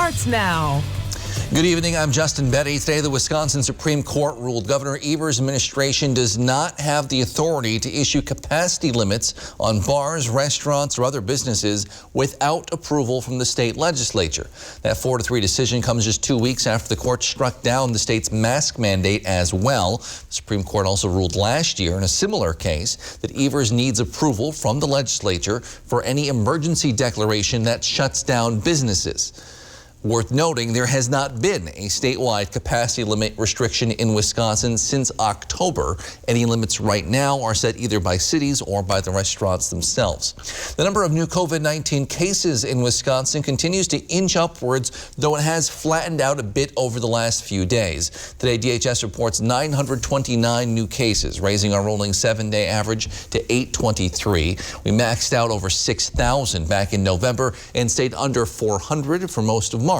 starts now. Good evening, I'm Justin Betty. Today, the Wisconsin Supreme Court ruled Governor Evers' administration does not have the authority to issue capacity limits on bars, restaurants, or other businesses without approval from the state legislature. That 4-3 decision comes just 2 weeks after the court struck down the state's mask mandate as well. The Supreme Court also ruled last year in a similar case that Evers needs approval from the legislature for any emergency declaration that shuts down businesses. Worth noting, there has not been a statewide capacity limit restriction in Wisconsin since October. Any limits right now are set either by cities or by the restaurants themselves. The number of new COVID-19 cases in Wisconsin continues to inch upwards, though it has flattened out a bit over the last few days. Today, DHS reports 929 new cases, raising our rolling 7-day average to 823. We maxed out over 6,000 back in November and stayed under 400 for most of March.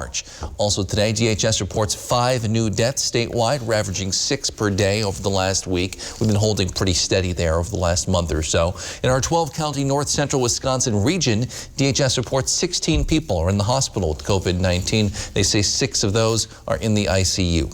Also today, DHS reports 5 new deaths statewide, we're averaging 6 per day over the last week. We've been holding pretty steady there over the last month or so. In our 12-county north central Wisconsin region, DHS reports 16 people are in the hospital with COVID-19. They say 6 of those are in the ICU.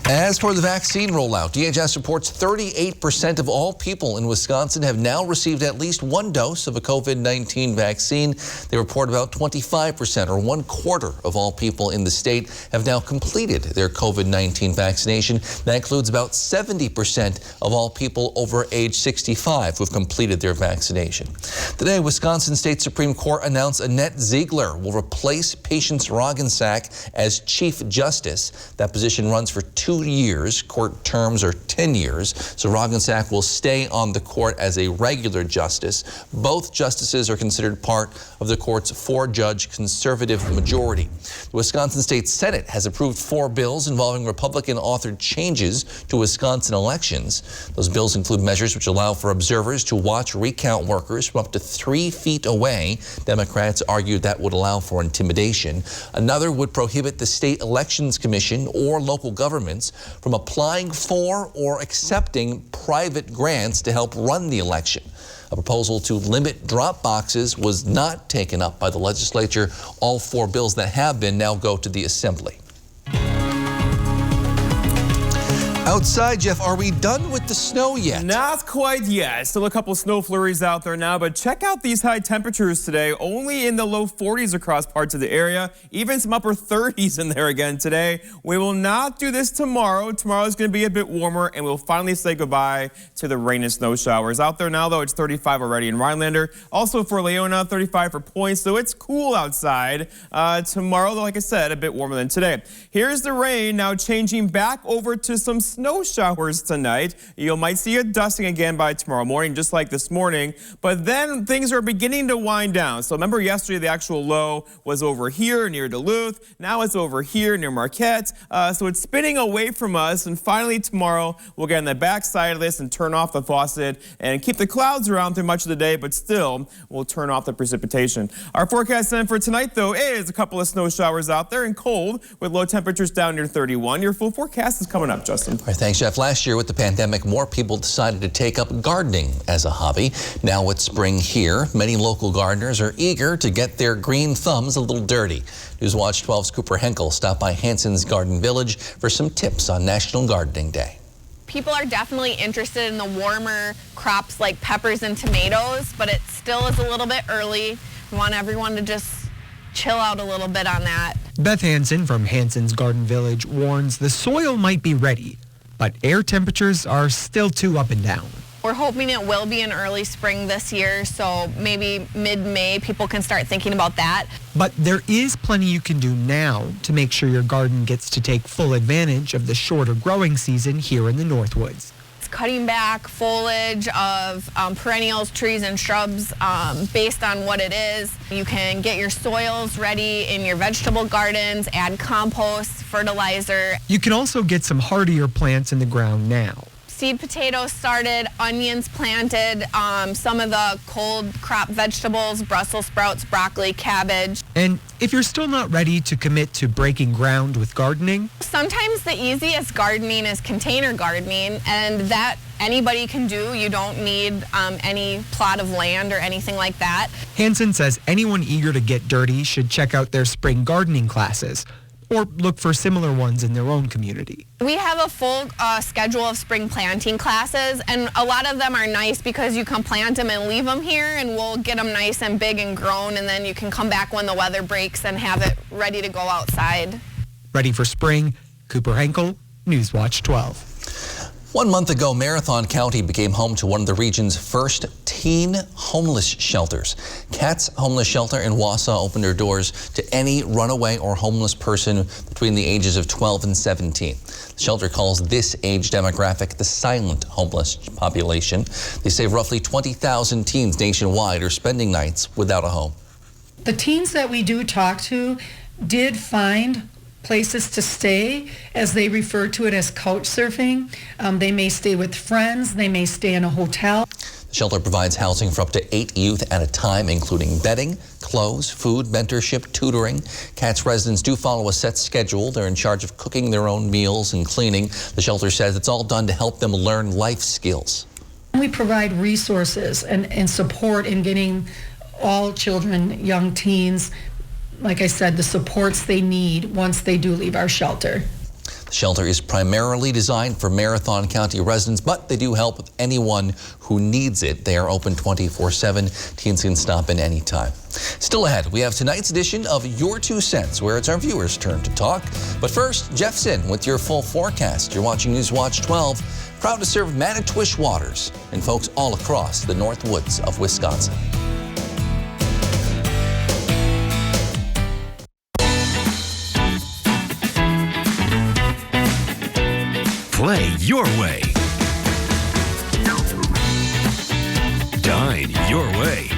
As for the vaccine rollout, DHS reports 38% of all people in Wisconsin have now received at least 1 dose of a COVID-19 vaccine. They report about 25%, or 1/4 of all people in the state, have now completed their COVID-19 vaccination. That includes about 70% of all people over age 65 who have completed their vaccination. Today, Wisconsin State Supreme Court announced Annette Ziegler will replace Patience Roggensack as Chief Justice. That position runs for 2 years. Court terms are 10 years. So Roggensack will stay on the court as a regular justice. Both justices are considered part of the court's 4-judge conservative majority. The Wisconsin State Senate has approved 4 bills involving Republican-authored changes to Wisconsin elections. Those bills include measures which allow for observers to watch recount workers from up to 3 feet away. Democrats argued that would allow for intimidation. Another would prohibit the State Elections Commission or local governments from applying for or accepting private grants to help run the election. A proposal to limit drop boxes was not taken up by the legislature. All 4 bills that have been now go to the Assembly. Outside, Jeff, are we done with the snow yet? Not quite yet. Still a couple snow flurries out there now, but check out these high temperatures today. Only in the low 40s across parts of the area, even some upper 30s in there again today. We will not do this tomorrow. Tomorrow is going to be a bit warmer, and we'll finally say goodbye to the rain and snow showers. Out there now, though, it's 35 already in Rhinelander. Also for Leona, 35 for Point, so it's cool outside. Tomorrow, though, like I said, a bit warmer than today. Here's the rain now changing back over to some snow showers tonight. You might see a dusting again by tomorrow morning, just like this morning, but then things are beginning to wind down. So remember yesterday the actual low was over here near Duluth. Now it's over here near Marquette. So it's spinning away from us, and finally tomorrow we'll get on the backside of this and turn off the faucet and keep the clouds around through much of the day, but still we'll turn off the precipitation. Our forecast then for tonight, though, is a couple of snow showers out there and cold with low temperatures down near 31. Your full forecast is coming up, Justin. All right, thanks, Jeff. Last year with the pandemic, more people decided to take up gardening as a hobby. Now with spring here, many local gardeners are eager to get their green thumbs a little dirty. Newswatch 12's Cooper Henkel stopped by Hanson's Garden Village for some tips on National Gardening Day. People are definitely interested in the warmer crops like peppers and tomatoes, but it still is a little bit early. We want everyone to just chill out a little bit on that. Beth Hanson from Hanson's Garden Village warns the soil might be ready, but air temperatures are still too up and down. We're hoping it will be an early spring this year, so maybe mid-May people can start thinking about that. But there is plenty you can do now to make sure your garden gets to take full advantage of the shorter growing season here in the Northwoods. It's cutting back foliage of perennials, trees, and shrubs based on what it is. You can get your soils ready in your vegetable gardens, add compost, fertilizer. You can also get some hardier plants in the ground now. seed potatoes started, onions planted, some of the cold crop vegetables, Brussels sprouts, broccoli, cabbage. And if you're still not ready to commit to breaking ground with gardening, Sometimes the easiest gardening is container gardening, and that anybody can do. You don't need any plot of land or anything like that. Hansen says anyone eager to get dirty should check out their spring gardening classes or look for similar ones in their own community. We have a full schedule of spring planting classes, and a lot of them are nice because you can plant them and leave them here, and we'll get them nice and big and grown, and then you can come back when the weather breaks and have it ready to go outside. Ready for spring? Cooper Henkel, Newswatch 12. 1 month ago, Marathon County became home to one of the region's first teen homeless shelters. Cat's Homeless Shelter in Wausau opened their doors to any runaway or homeless person between the ages of 12 and 17. The shelter calls this age demographic the silent homeless population. They say roughly 20,000 teens nationwide are spending nights without a home. The teens that we do talk to did find places to stay, as they refer to it as couch surfing. They may stay with friends, they may stay in a hotel. The shelter provides housing for up to 8 youth at a time, including bedding, clothes, food, mentorship, tutoring. CATS residents do follow a set schedule. They're in charge of cooking their own meals and cleaning. The shelter says it's all done to help them learn life skills. We provide resources and support in getting all children, young teens, like I said, the supports they need once they do leave our shelter. The shelter is primarily designed for Marathon County residents, but they do help anyone who needs it. They are open 24/7. Teens can stop in anytime. Still ahead, we have tonight's edition of Your 2 Cents, where it's our viewers' turn to talk. But first, Jeff's in with your full forecast. You're watching Newswatch 12, proud to serve Manitowish waters and folks all across the North Woods of Wisconsin. Play your way. Dine your way.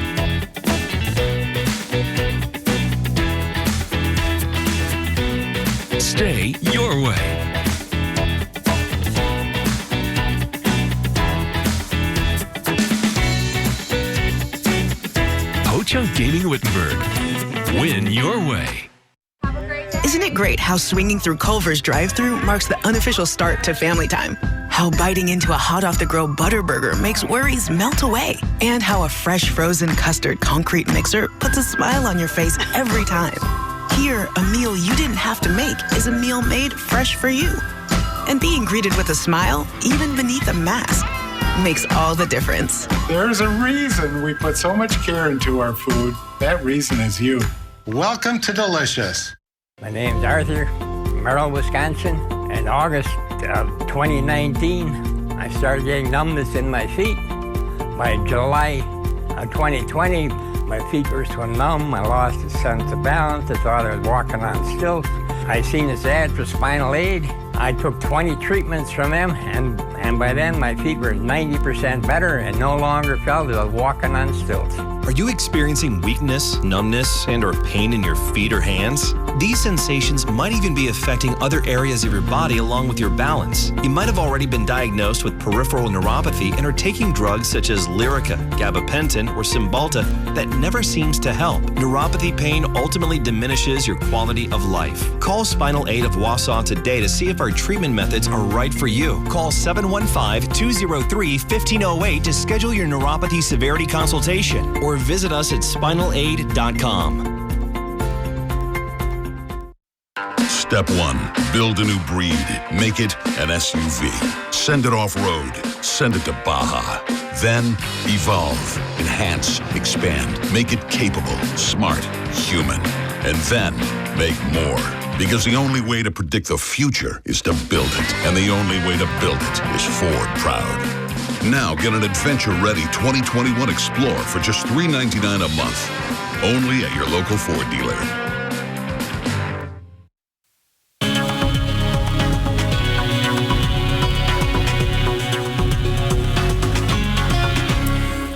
Stay your way. Ho-Chunk Gaming Wittenberg. Win your way. Isn't it great how swinging through Culver's drive-thru marks the unofficial start to family time? How biting into a hot-off-the-grill Butterburger makes worries melt away? And how a fresh frozen custard concrete mixer puts a smile on your face every time? Here, a meal you didn't have to make is a meal made fresh for you. And being greeted with a smile, even beneath a mask, makes all the difference. There's a reason we put so much care into our food. That reason is you. Welcome to Delicious. My name's Arthur, Merrill, Wisconsin. In August of 2019, I started getting numbness in my feet. By July of 2020, my feet were so numb, I lost a sense of balance. I thought I was walking on stilts. I seen this ad for Spinal Aid. I took 20 treatments from them, and by then my feet were 90% better and no longer felt as I was walking on stilts. Are you experiencing weakness, numbness, and/or pain in your feet or hands? These sensations might even be affecting other areas of your body along with your balance. You might have already been diagnosed with peripheral neuropathy and are taking drugs such as Lyrica, gabapentin, or Cymbalta that never seems to help. Neuropathy pain ultimately diminishes your quality of life. Call Spinal Aid of Wausau today to see if our treatment methods are right for you. Call 715-203-1508 to schedule your neuropathy severity consultation or visit us at spinalaid.com. Step 1, build a new breed. Make it an SUV. Send it off-road. Send it to Baja. Then evolve, enhance, expand. Make it capable, smart, human. And then make more. Because the only way to predict the future is to build it. And the only way to build it is Ford Proud. Now get an adventure-ready 2021 Explorer for just $399 a month. Only at your local Ford dealer.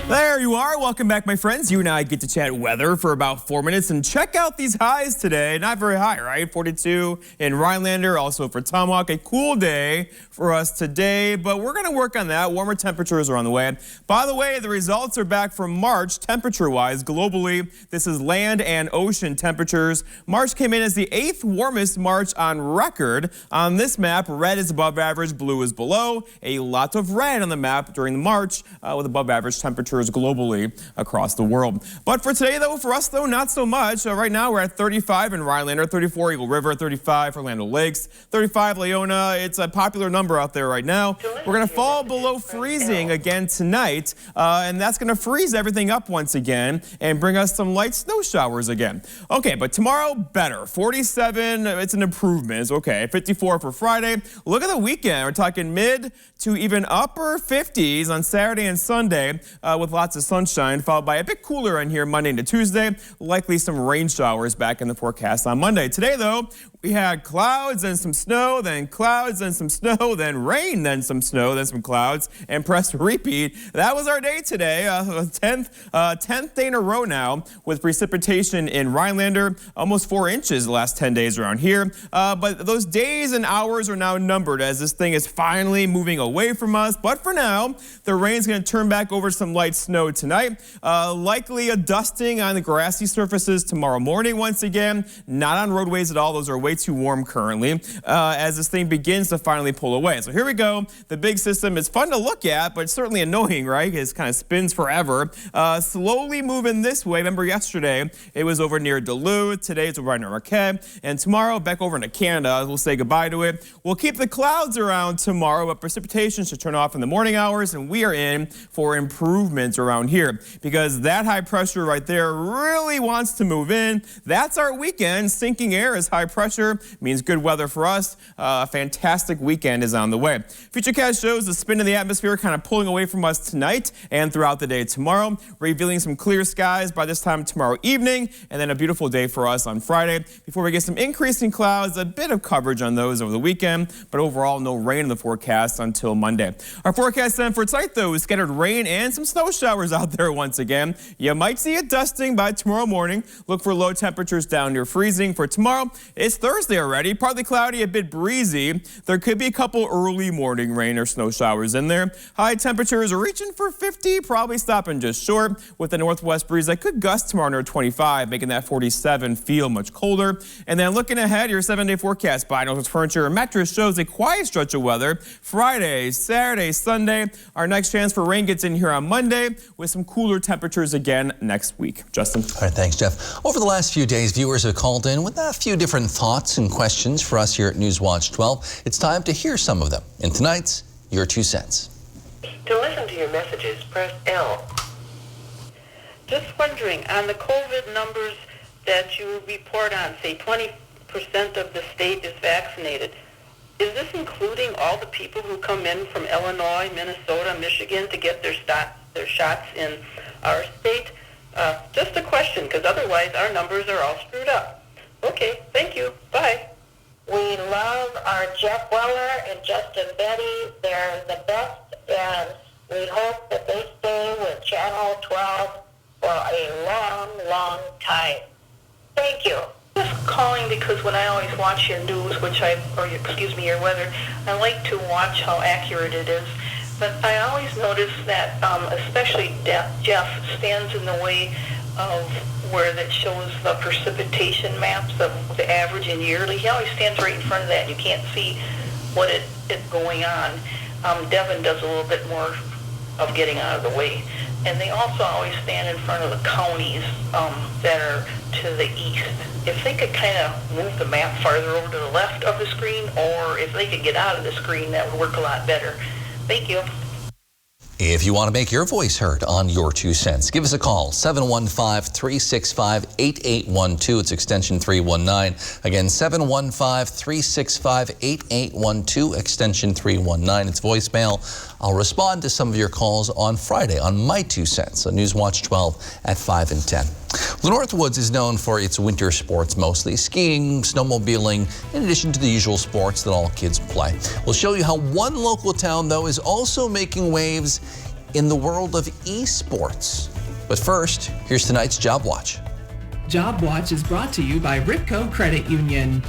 There you are. Welcome welcome back, my friends. You and I get to chat weather for about 4 minutes and check out these highs today. Not very high, right? 42 in Rhinelander, also for Tomahawk. A cool day for us today, but we're going to work on that. Warmer temperatures are on the way. By the way, the results are back from March temperature-wise globally. This is land and ocean temperatures. March came in as the 8th warmest March on record. On this map, red is above average, blue is below. A lot of red on the map during the March with above average temperatures globally across the world. But for today, though, for us, though, not so much. Right now, we're at 35 in Rhinelander, 34 Eagle River, 35 for Land O'Lakes, 35 Leona. It's a popular number out there right now. We're going to fall below freezing again tonight, and that's going to freeze everything up once again and bring us some light snow showers again. Okay, but tomorrow, better. 47, it's an improvement. It's okay. 54 for Friday. Look at the weekend. We're talking mid to even upper 50s on Saturday and Sunday with lots of sunshine, followed by a bit cooler in here Monday into Tuesday. Likely some rain showers back in the forecast on Monday. Today, though, we had clouds and some snow, then clouds and some snow, then rain, then some snow, then some clouds, and press repeat. That was our day today, 10th day in a row now with precipitation in Rhinelander, almost 4 inches the last 10 days around here. But those days and hours are now numbered as this thing is finally moving away from us. But for now, the rain's going to turn back over some light snow tonight. Likely a dusting on the grassy surfaces tomorrow morning once again. Not on roadways at all. Those are way too warm currently as this thing begins to finally pull away. So here we go. The big system is fun to look at, but certainly annoying, right? It kind of spins forever. Slowly moving this way. Remember yesterday, it was over near Duluth. Today it's over near Marquette. And tomorrow back over into Canada. We'll say goodbye to it. We'll keep the clouds around tomorrow, but precipitation should turn off in the morning hours, and we are in for improvements around here because that high pressure right there really wants to move in. That's our weekend. Sinking air is high pressure. Means good weather for us. A fantastic weekend is on the way. Futurecast shows the spin of the atmosphere kind of pulling away from us tonight and throughout the day tomorrow, revealing some clear skies by this time tomorrow evening, and then a beautiful day for us on Friday before we get some increasing clouds, a bit of coverage on those over the weekend, but overall no rain in the forecast until Monday. Our forecast then for tonight, though, is scattered rain and some snow showers out there once again. You might see it dusting by tomorrow morning. Look for low temperatures down near freezing. For tomorrow, it's Thursday already. Partly cloudy, a bit breezy. There could be a couple early morning rain or snow showers in there. High temperatures are reaching for 50, probably stopping just short with the northwest breeze that could gust tomorrow near 25, making that 47 feel much colder. And then looking ahead, your 7-day forecast by Northwest Furniture and Mattress shows a quiet stretch of weather. Friday, Saturday, Sunday. Our next chance for rain gets in here on Monday with some cooler temperatures again next week. Justin. All right, thanks, Jeff. Over the last few days, viewers have called in with a few different thoughts and questions for us here at Newswatch 12. It's time to hear some of them in tonight's Your 2 Cents. To listen to your messages, press L. Just wondering, on the COVID numbers that you report on, say 20% of the state is vaccinated, is this including all the people who come in from Illinois, Minnesota, Michigan to get their shots in our state? Just a question, because otherwise our numbers are all screwed up. Okay, thank you. Bye. We love our Jeff Weller and Justin Betty. They're the best, and we hope that they stay with Channel 12 for a long, long time. Thank you. Just calling because when I always watch your news, your weather, I like to watch how accurate it is. But I always notice that, especially Jeff stands in the way of where that shows the precipitation maps of the average and yearly. He always stands right in front of that. You can't see what is going on. Devin does a little bit more of getting out of the way. And they also always stand in front of the counties that are to the east. If they could kind of move the map farther over to the left of the screen, or if they could get out of the screen, that would work a lot better. Thank you. If you want to make your voice heard on Your 2 Cents, give us a call, 715-365-8812. It's extension 319. Again, 715-365-8812, extension 319. It's voicemail. I'll respond to some of your calls on Friday on My 2 Cents on Newswatch 12 at 5 and 10. The Northwoods is known for its winter sports mostly, skiing, snowmobiling, in addition to the usual sports that all kids play. We'll show you how one local town, though, is also making waves in the world of esports. But first, here's tonight's Job Watch. Job Watch is brought to you by Ripco Credit Union.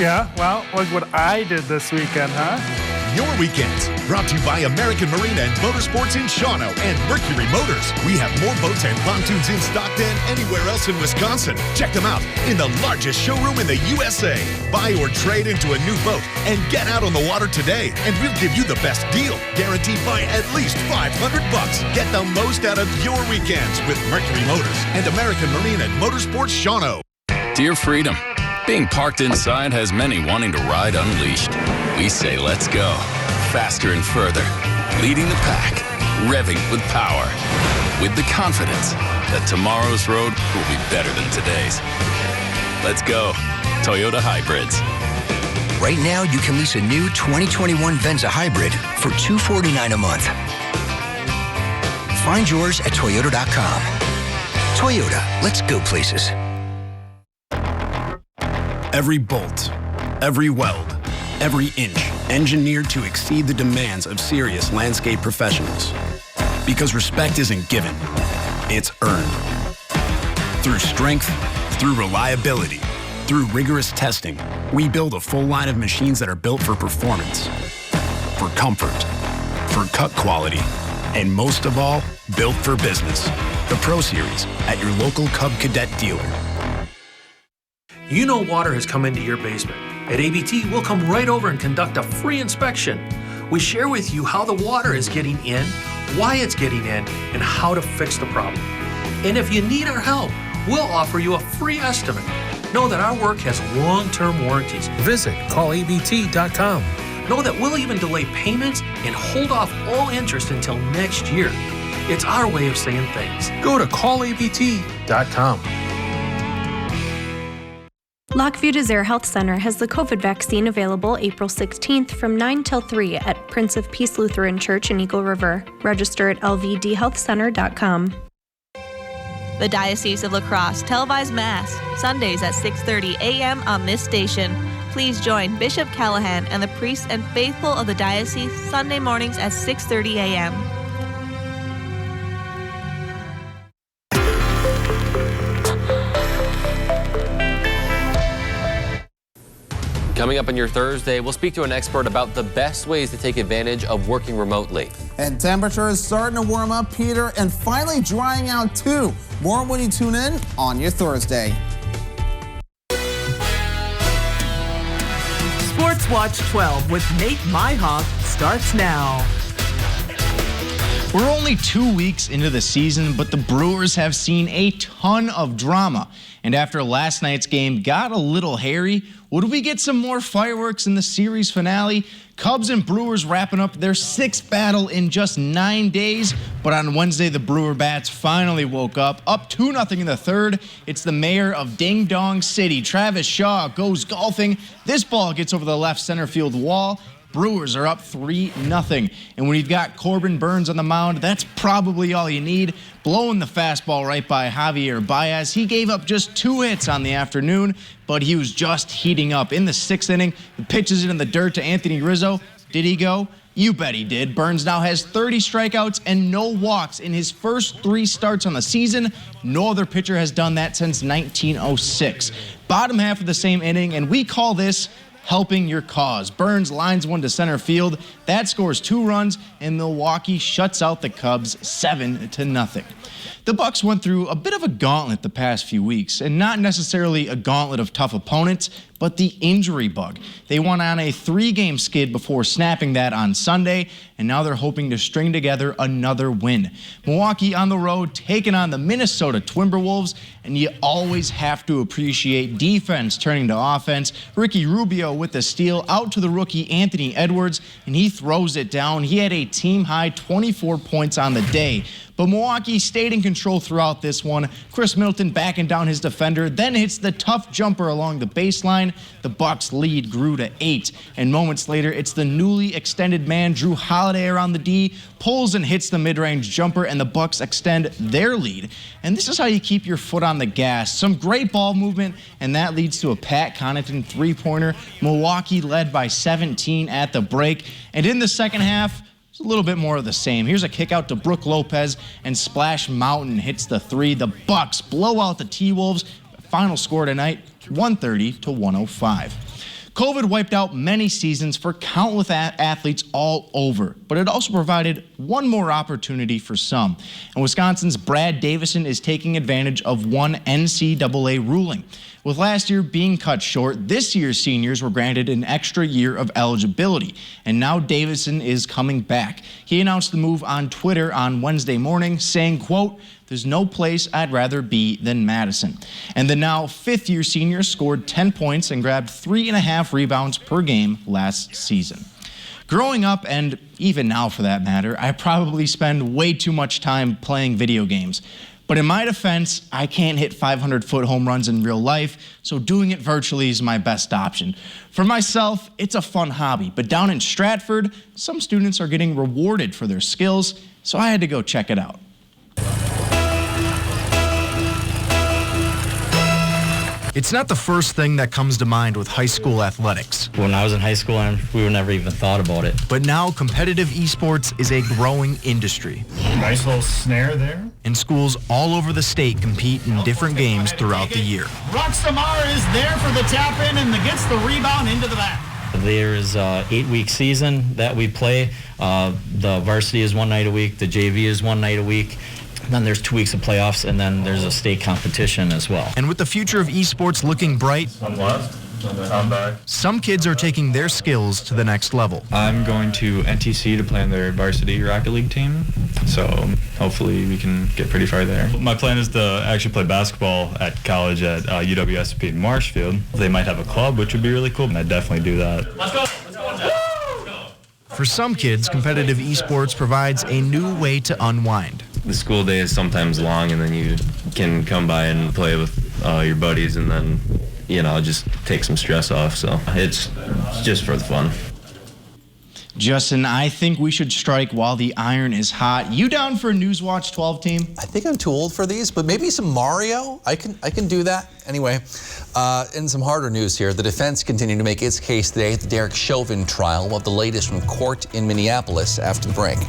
Yeah, well, look what I did this weekend, huh? Your weekends, brought to you by American Marina and Motorsports in Shawano and Mercury Motors. We have more boats and pontoons in stock than anywhere else in Wisconsin. Check them out in the largest showroom in the USA. Buy or trade into a new boat and get out on the water today, and we'll give you the best deal, guaranteed by at least $500. Get the most out of your weekends with Mercury Motors and American Marina and Motorsports Shawano. Dear Freedom, being parked inside has many wanting to ride unleashed. We say let's go. Faster and further. Leading the pack. Revving with power. With the confidence that tomorrow's road will be better than today's. Let's go. Toyota Hybrids. Right now, you can lease a new 2021 Venza Hybrid for $249 a month. Find yours at Toyota.com. Toyota, let's go places. Every bolt, every weld, every inch engineered to exceed the demands of serious landscape professionals. Because respect isn't given, it's earned. Through strength, through reliability, through rigorous testing, we build a full line of machines that are built for performance, for comfort, for cut quality, and most of all, built for business. The Pro Series at your local Cub Cadet dealer. You know water has come into your basement. At ABT, we'll come right over and conduct a free inspection. We share with you how the water is getting in, why it's getting in, and how to fix the problem. And if you need our help, we'll offer you a free estimate. Know that our work has long-term warranties. Visit callabt.com. Know that we'll even delay payments and hold off all interest until next year. It's our way of saying thanks. Go to callabt.com. Lockview Desert Health Center has the COVID vaccine available April 16th from 9 till 3 at Prince of Peace Lutheran Church in Eagle River. Register at lvdhealthcenter.com. The Diocese of La Crosse televised Mass, Sundays at 6:30 a.m. on this station. Please join Bishop Callahan and the priests and faithful of the diocese Sunday mornings at 6:30 a.m. Coming up on your Thursday, we'll speak to an expert about the best ways to take advantage of working remotely. And temperatures starting to warm up, Peter, and finally drying out too. More when you tune in on your Thursday. Sports Watch 12 with Nate Myhoff starts now. We're only 2 weeks into the season, but the Brewers have seen a ton of drama. And after last night's game got a little hairy, would we get some more fireworks in the series finale? Cubs and Brewers wrapping up their sixth battle in just 9 days. But on Wednesday, the Brewer bats finally woke up 2-0 in the third. It's the mayor of Ding Dong City, Travis Shaw, goes golfing. This ball gets over the left center field wall. Brewers are up 3-0. And when you've got Corbin Burns on the mound, that's probably all you need. Blowing the fastball right by Javier Baez. He gave up just 2 hits on the afternoon, but he was just heating up. In the 6th inning, the pitches it in the dirt to Anthony Rizzo. Did he go? You bet he did. Burns now has 30 strikeouts and no walks in his first 3 starts on the season. No other pitcher has done that since 1906. Bottom half of the same inning, and we call this helping your cause. Burns lines one to center field. That scores 2 runs, and Milwaukee shuts out the Cubs 7-0. The Bucks went through a bit of a gauntlet the past few weeks, and not necessarily a gauntlet of tough opponents, but the injury bug. They went on a 3-game skid before snapping that on Sunday, and now they're hoping to string together another win. Milwaukee on the road taking on the Minnesota Timberwolves, and you always have to appreciate defense turning to offense. Ricky Rubio with the steal out to the rookie Anthony Edwards, and he throws it down. He had a team-high 24 points on the day. But Milwaukee stayed in control throughout this one. Chris Middleton backing down his defender, then hits the tough jumper along the baseline. The Bucks' lead grew to 8. And moments later, it's the newly extended man, Drew Holiday, around the D, pulls and hits the mid-range jumper, and the Bucks extend their lead. And this is how you keep your foot on the gas. Some great ball movement, and that leads to a Pat Connaughton three-pointer. Milwaukee led by 17 at the break. And in the second half, a little bit more of the same. Here's a kick out to Brook Lopez, and Splash Mountain hits the 3. The Bucks blow out the T-Wolves. Final score tonight, 130-105. COVID wiped out many seasons for countless athletes all over, but it also provided one more opportunity for some. And Wisconsin's Brad Davison is taking advantage of one NCAA ruling. With last year being cut short, this year's seniors were granted an extra year of eligibility, and now Davison is coming back. He announced the move on Twitter on Wednesday morning, saying, quote, "There's no place I'd rather be than Madison." And the now fifth-year senior scored 10 points and grabbed 3.5 rebounds per game last season. Growing up, and even now for that matter, I probably spend way too much time playing video games. But in my defense, I can't hit 500-foot home runs in real life, so doing it virtually is my best option. For myself, it's a fun hobby, but down in Stratford, some students are getting rewarded for their skills, so I had to go check it out. It's not the first thing that comes to mind with high school athletics. When I was in high school, we would never even thought about it. But now competitive esports is a growing industry. Nice little snare there. And schools all over the state compete in different games throughout the year. Roxamar is there for the tap in and gets the rebound into the back. There is an 8-week season that we play. The varsity is one night a week. The JV is one night a week. Then there's 2 weeks of playoffs, and then there's a state competition as well. And with the future of esports looking bright, some kids are taking their skills to the next level. I'm going to NTC to play on their varsity Rocket League team, so hopefully we can get pretty far there. My plan is to actually play basketball at college at UWSP in Marshfield. They might have a club, which would be really cool, and I'd definitely do that. Let's go! For some kids, competitive esports provides a new way to unwind. The school day is sometimes long, and then you can come by and play with your buddies, and then, just take some stress off. So it's just for the fun. Justin, I think we should strike while the iron is hot. You down for a Newswatch 12 team? I think I'm too old for these, but maybe some Mario. I can do that. Anyway, in some harder news here, the defense continued to make its case today at the Derek Chauvin trial. We'll have the latest from court in Minneapolis after the break.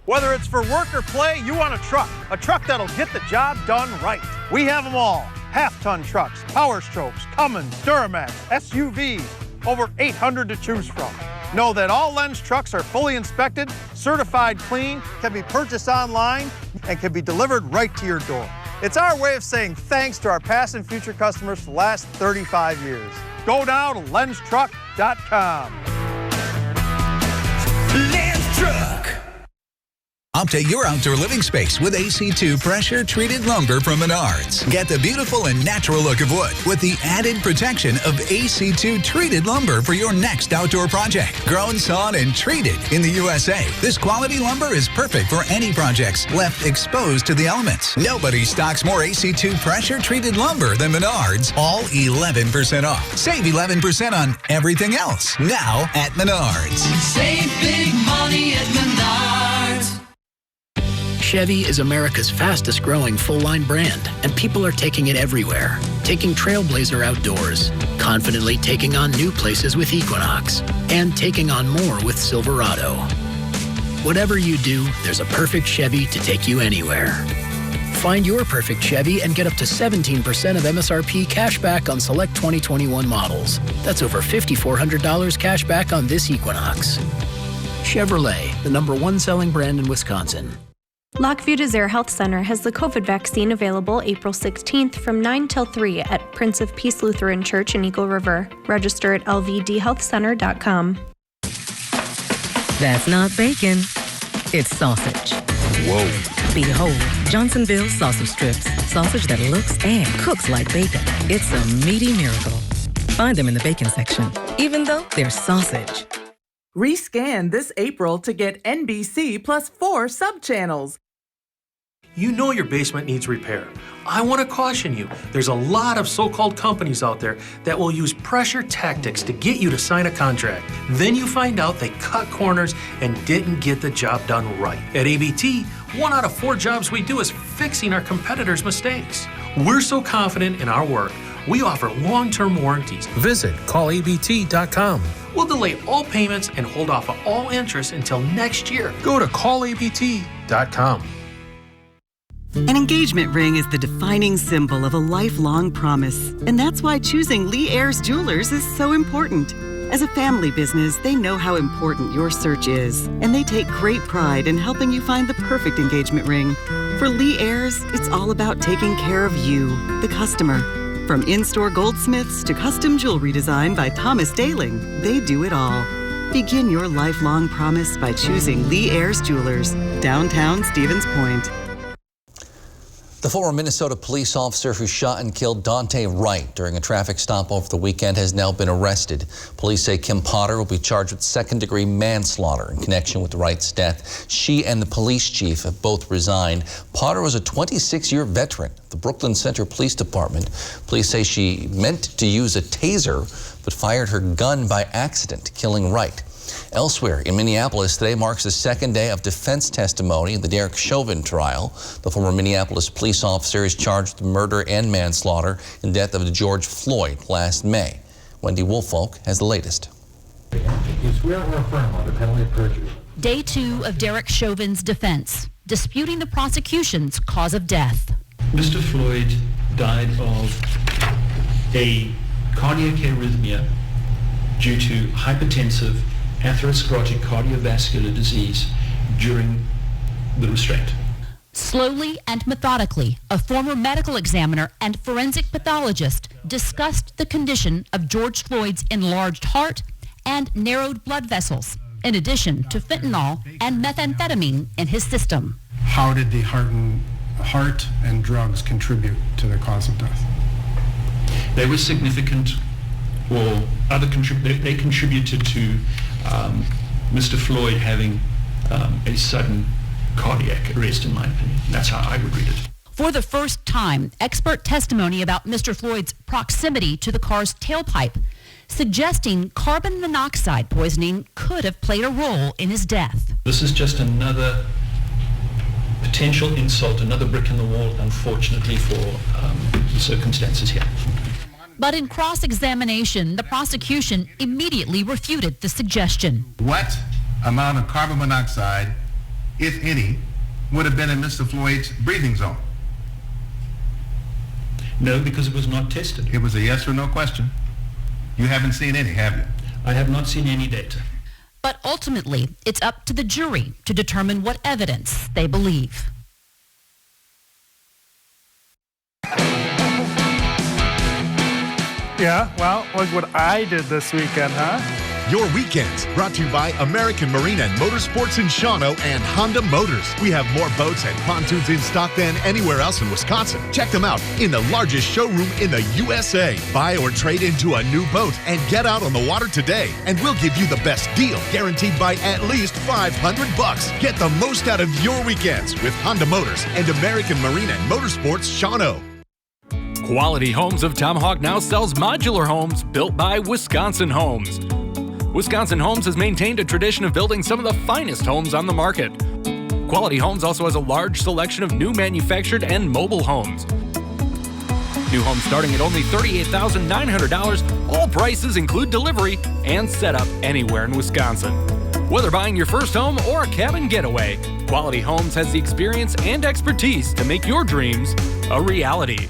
Whether it's for work or play, you want a truck that'll get the job done right. We have them all. Half-ton trucks, Power Strokes, Cummins, Duramax, SUVs, over 800 to choose from. Know that all Lens trucks are fully inspected, certified clean, can be purchased online, and can be delivered right to your door. It's our way of saying thanks to our past and future customers for the last 35 years. Go now to lenstruck.com. Lens Truck. Update your outdoor living space with AC2 pressure-treated lumber from Menards. Get the beautiful and natural look of wood with the added protection of AC2 treated lumber for your next outdoor project. Grown, sawn, and treated in the USA. This quality lumber is perfect for any projects left exposed to the elements. Nobody stocks more AC2 pressure-treated lumber than Menards, all 11% off. Save 11% on everything else now at Menards. Save big money at Menards. Chevy is America's fastest growing full-line brand, and people are taking it everywhere. Taking Trailblazer outdoors, confidently taking on new places with Equinox, and taking on more with Silverado. Whatever you do, there's a perfect Chevy to take you anywhere. Find your perfect Chevy and get up to 17% of MSRP cash back on select 2021 models. That's over $5,400 cash back on this Equinox. Chevrolet, the #1 selling brand in Wisconsin. Lockview Desert Health Center has the COVID vaccine available April 16th from 9 till 3 at Prince of Peace Lutheran Church in Eagle River. Register at lvdhealthcenter.com. That's not bacon. It's sausage. Whoa. Behold, Johnsonville sausage strips. Sausage that looks and cooks like bacon. It's a meaty miracle. Find them in the bacon section, even though they're sausage. Rescan this April to get NBC plus 4 sub-channels. You know your basement needs repair. I want to caution you, there's a lot of so-called companies out there that will use pressure tactics to get you to sign a contract. Then you find out they cut corners and didn't get the job done right. At ABT, 1 out of 4 jobs we do is fixing our competitors' mistakes. We're so confident in our work, we offer long-term warranties. Visit callabt.com. We'll delay all payments and hold off of all interest until next year. Go to callabt.com. An engagement ring is the defining symbol of a lifelong promise, and that's why choosing Lee Ayres Jewelers is so important. As a family business, they know how important your search is, and they take great pride in helping you find the perfect engagement ring. For Lee Ayres, it's all about taking care of you, the customer. From in-store goldsmiths to custom jewelry design by Thomas Daling, they do it all. Begin your lifelong promise by choosing Lee Ayres Jewelers, downtown Stevens Point. The former Minnesota police officer who shot and killed Dante Wright during a traffic stop over the weekend has now been arrested. Police say Kim Potter will be charged with second-degree manslaughter in connection with Wright's death. She and the police chief have both resigned. Potter was a 26-year veteran of the Brooklyn Center Police Department. Police say she meant to use a taser, but fired her gun by accident, killing Wright. Elsewhere in Minneapolis, today marks the second day of defense testimony in the Derek Chauvin trial. The former Minneapolis police officer is charged with murder and manslaughter in the death of George Floyd last May. Wendy Woolfolk has the latest. You swear or affirm under penalty of perjury. Day 2 of Derek Chauvin's defense, disputing the prosecution's cause of death. Mr. Floyd died of a cardiac arrhythmia due to hypertensive atherosclerotic cardiovascular disease during the restraint. Slowly and methodically, a former medical examiner and forensic pathologist discussed the condition of George Floyd's enlarged heart and narrowed blood vessels, in addition to fentanyl and methamphetamine in his system. How did the heart and drugs contribute to the cause of death? They were significant, or they contributed to Mr. Floyd having a sudden cardiac arrest, in my opinion. That's how I would read it. For the first time, expert testimony about Mr. Floyd's proximity to the car's tailpipe, suggesting carbon monoxide poisoning could have played a role in his death. This is just another potential insult, another brick in the wall, unfortunately, for the circumstances here. But in cross-examination, the prosecution immediately refuted the suggestion. What amount of carbon monoxide, if any, would have been in Mr. Floyd's breathing zone? No, because it was not tested. It was a yes or no question. You haven't seen any, have you? I have not seen any data. But ultimately, it's up to the jury to determine what evidence they believe. Yeah, well, look what I did this weekend, huh? Your weekends brought to you by American Marine and Motorsports in Shawano and Honda Motors. We have more boats and pontoons in stock than anywhere else in Wisconsin. Check them out in the largest showroom in the USA. Buy or trade into a new boat and get out on the water today. And we'll give you the best deal, guaranteed by at least $500. Get the most out of your weekends with Honda Motors and American Marine and Motorsports Shawano. Quality Homes of Tomahawk now sells modular homes built by Wisconsin Homes. Wisconsin Homes has maintained a tradition of building some of the finest homes on the market. Quality Homes also has a large selection of new manufactured and mobile homes. New homes starting at only $38,900. All prices include delivery and setup anywhere in Wisconsin. Whether buying your first home or a cabin getaway, Quality Homes has the experience and expertise to make your dreams a reality.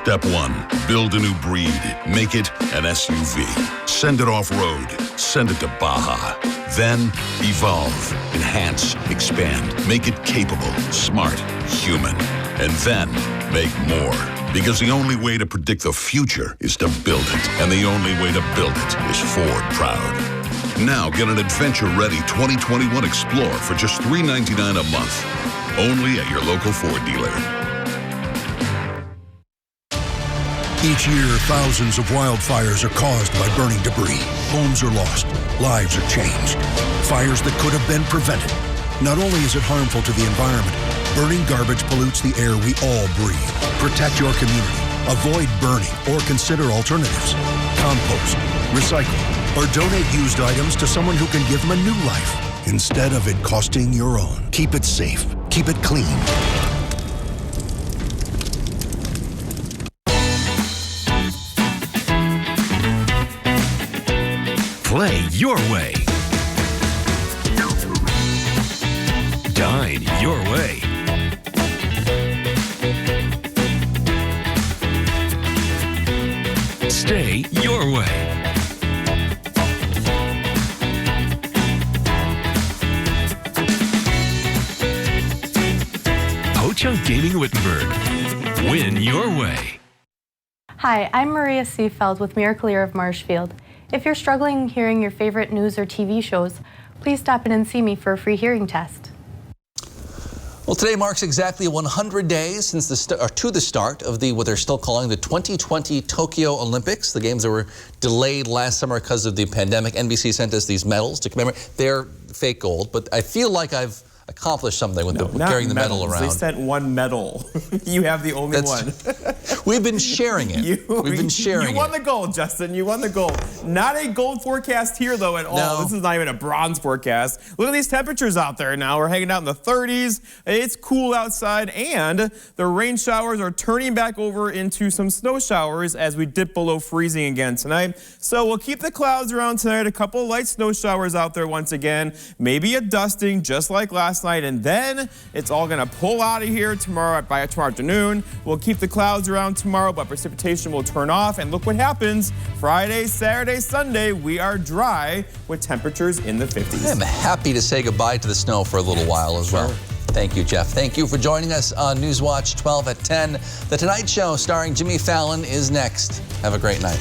Step 1, build a new breed. Make it an SUV. Send it off-road. Send it to Baja. Then, evolve, enhance, expand. Make it capable, smart, human. And then, make more. Because the only way to predict the future is to build it. And the only way to build it is Ford Proud. Now get an adventure-ready 2021 Explorer for just $399 a month. Only at your local Ford dealer. Each year, thousands of wildfires are caused by burning debris. Homes are lost. Lives are changed. Fires that could have been prevented. Not only is it harmful to the environment, burning garbage pollutes the air we all breathe. Protect your community. Avoid burning or consider alternatives. Compost, recycle, or donate used items to someone who can give them a new life instead of it costing your own. Keep it safe. Keep it clean. Play your way. Dine your way. Stay your way. Ho-Chunk Gaming Wittenberg. Win your way. Hi, I'm Maria Seefeld with Miracle Ear of Marshfield. If you're struggling hearing your favorite news or TV shows, please stop in and see me for a free hearing test. Well, today marks exactly 100 days since to the start of what they're still calling the 2020 Tokyo Olympics. The games that were delayed last summer because of the pandemic. NBC sent us these medals to commemorate. They're fake gold, but I feel like I've accomplished something with carrying the medal around. They sent one medal. You have the only one. We've been sharing it. We've been sharing it. You won the gold, Justin. You won the gold. Not a gold forecast here, though, at all. No. This is not even a bronze forecast. Look at these temperatures out there now. We're hanging out in the 30s. It's cool outside, and the rain showers are turning back over into some snow showers as we dip below freezing again tonight. So we'll keep the clouds around tonight. A couple light snow showers out there once again. Maybe a dusting, just like last night, and then it's all going to pull out of here by tomorrow afternoon. We'll keep the clouds around tomorrow, but precipitation will turn off, and look what happens. Friday, Saturday, Sunday, we are dry with temperatures in the 50s. I'm happy to say goodbye to the snow for a little while as well. Thank you, Jeff. Thank you for joining us on Newswatch 12 at 10. The Tonight Show starring Jimmy Fallon is next. Have a great night.